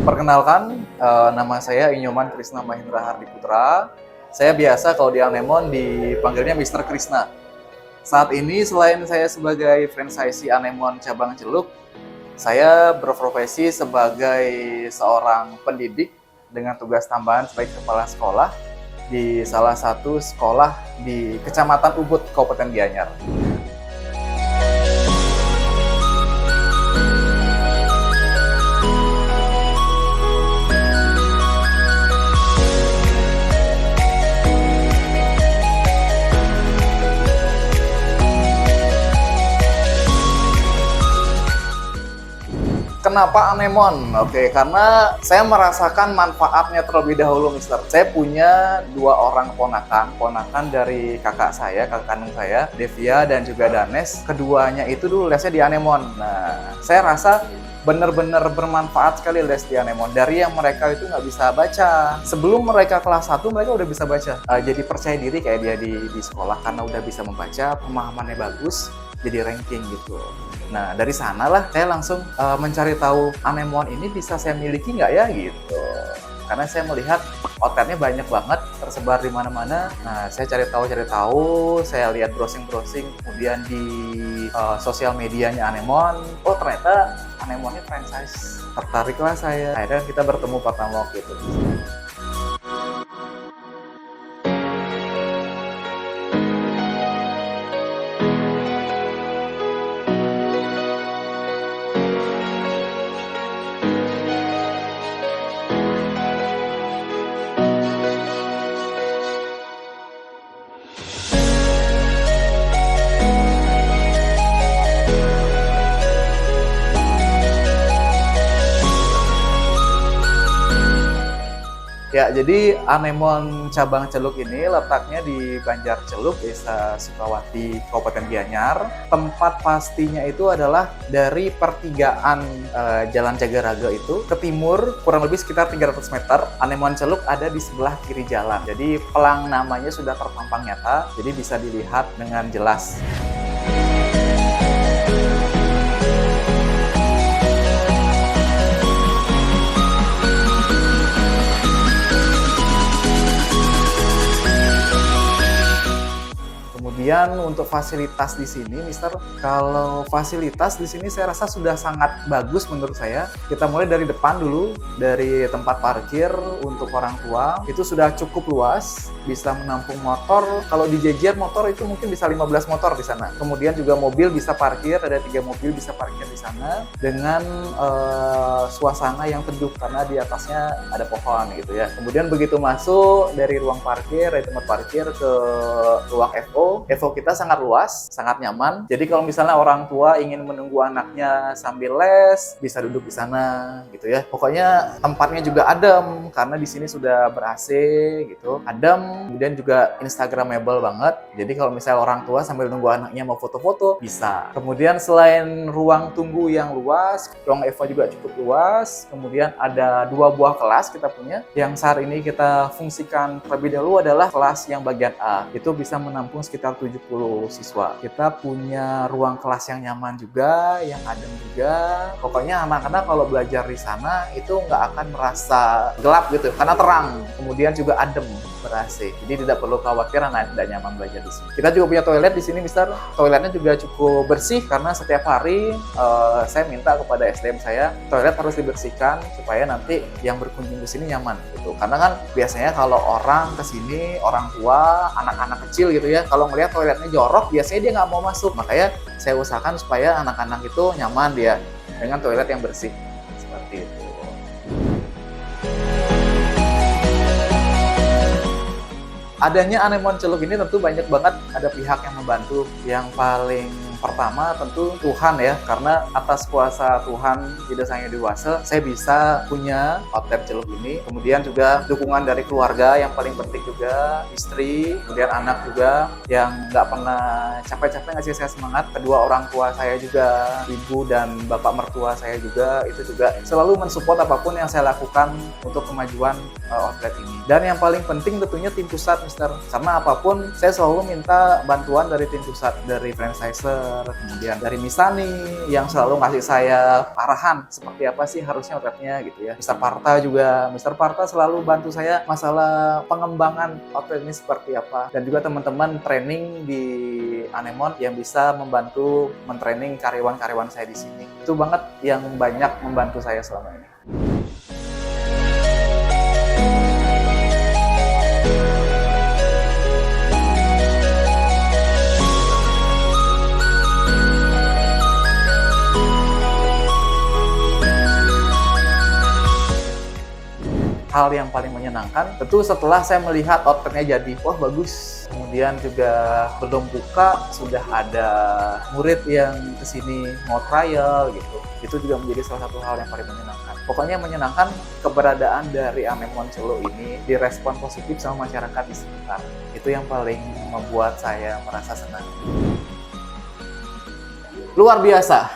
Perkenalkan, nama saya Inyoman Krisna Mahendra Hardiputra. Saya biasa kalau di Anemon dipanggilnya Mr. Krisna. Saat ini selain saya sebagai franchisee Anemon cabang Celuk, saya berprofesi sebagai seorang pendidik dengan tugas tambahan sebagai kepala sekolah di salah satu sekolah di Kecamatan Ubud, Kabupaten Gianyar. Kenapa Anemon? Oke, karena saya merasakan manfaatnya terlebih dahulu, Mister. Saya punya 2 orang ponakan dari kakak kandung saya, Devia dan juga Danes. Keduanya itu dulu lesnya di Anemon. Nah, saya rasa benar-benar bermanfaat sekali les di Anemon. Dari yang mereka itu nggak bisa baca, sebelum mereka kelas 1 mereka udah bisa baca. Jadi percaya diri kayak dia di sekolah karena udah bisa membaca, pemahamannya bagus, jadi ranking gitu. Nah, dari sanalah saya langsung mencari tahu Anemon ini bisa saya miliki nggak ya gitu. Karena saya melihat outletnya banyak banget tersebar di mana-mana. Nah, saya cari tahu, saya lihat browsing, kemudian di sosial medianya Anemon. Oh, ternyata Anemonnya franchise. Tertariklah saya. Akhirnya kita bertemu pertama waktu itu. Ya, jadi Anemon cabang Celuk ini letaknya di Banjar Celuk, Desa Sukawati, Kabupaten Gianyar. Tempat pastinya itu adalah dari pertigaan Jalan Jagaraga itu ke timur, kurang lebih sekitar 300 meter. Anemon Celuk ada di sebelah kiri jalan. Jadi pelang namanya sudah terpampang nyata, jadi bisa dilihat dengan jelas. Kemudian untuk fasilitas di sini, Mister, kalau fasilitas di sini saya rasa sudah sangat bagus menurut saya. Kita mulai dari depan dulu, dari tempat parkir untuk orang tua itu sudah cukup luas, bisa menampung motor. Kalau dijejer motor itu mungkin bisa 15 motor di sana. Kemudian juga mobil bisa parkir, ada 3 mobil bisa parkir di sana dengan suasana yang teduh karena di atasnya ada pohon gitu ya. Kemudian begitu masuk dari ruang parkir, dari tempat parkir ke ruang FO kita sangat luas, sangat nyaman. Jadi kalau misalnya orang tua ingin menunggu anaknya sambil les, bisa duduk di sana gitu ya. Pokoknya tempatnya juga adem karena di sini sudah ber-AC gitu. Adem, kemudian juga instagramable banget. Jadi kalau misalnya orang tua sambil nunggu anaknya mau foto-foto, bisa. Kemudian selain ruang tunggu yang luas, ruang FO juga cukup luas. Kemudian ada 2 buah kelas kita punya. Yang saat ini kita fungsikan terlebih dahulu adalah kelas yang bagian A. Itu bisa menampung sekitar 70 siswa. Kita punya ruang kelas yang nyaman juga, yang adem juga. Pokoknya anak-anak kalau belajar di sana itu nggak akan merasa gelap gitu, karena terang. Kemudian juga adem, ber-AC. Jadi tidak perlu khawatir anak tidak nyaman belajar di sini. Kita juga punya toilet di sini, Mister. Toiletnya juga cukup bersih karena setiap hari saya minta kepada SDM saya, toilet harus dibersihkan supaya nanti yang berkunjung ke sini nyaman gitu. Karena kan biasanya kalau orang ke sini, orang tua, anak-anak kecil gitu ya, kalau ngelihat toiletnya jorok, biasanya dia nggak mau masuk. Makanya saya usahakan supaya anak-anak itu nyaman dia dengan toilet yang bersih. Seperti itu. Adanya Anemon Celuk ini tentu banyak banget ada pihak yang membantu. Yang paling pertama tentu Tuhan ya, karena atas kuasa Tuhan tidak hanya dewasa, saya bisa punya outlet Celuk ini. Kemudian juga dukungan dari keluarga yang paling penting juga, istri, kemudian anak juga yang nggak pernah capek-capek ngasih saya semangat. Kedua orang tua saya juga, ibu dan bapak mertua saya juga, itu juga selalu mensupport apapun yang saya lakukan untuk kemajuan outlet ini. Dan yang paling penting tentunya tim pusat, Mister. Karena apapun saya selalu minta bantuan dari tim pusat, dari franchiser, Dokter, kemudian dari Misani yang selalu ngasih saya arahan seperti apa sih harusnya outletnya gitu ya. Mister Parta juga, Mister Parta selalu bantu saya masalah pengembangan outlet ini seperti apa. Dan juga teman-teman training di Anemon yang bisa membantu mentraining karyawan-karyawan saya di sini. Itu banget yang banyak membantu saya selama ini. Hal yang paling menyenangkan tentu setelah saya melihat outletnya jadi wah bagus, kemudian juga belum buka sudah ada murid yang kesini mau trial gitu, itu juga menjadi salah satu hal yang paling menyenangkan. Pokoknya menyenangkan keberadaan dari Anemon Solo ini direspon positif sama masyarakat di sekitar, itu yang paling membuat saya merasa senang. Luar biasa,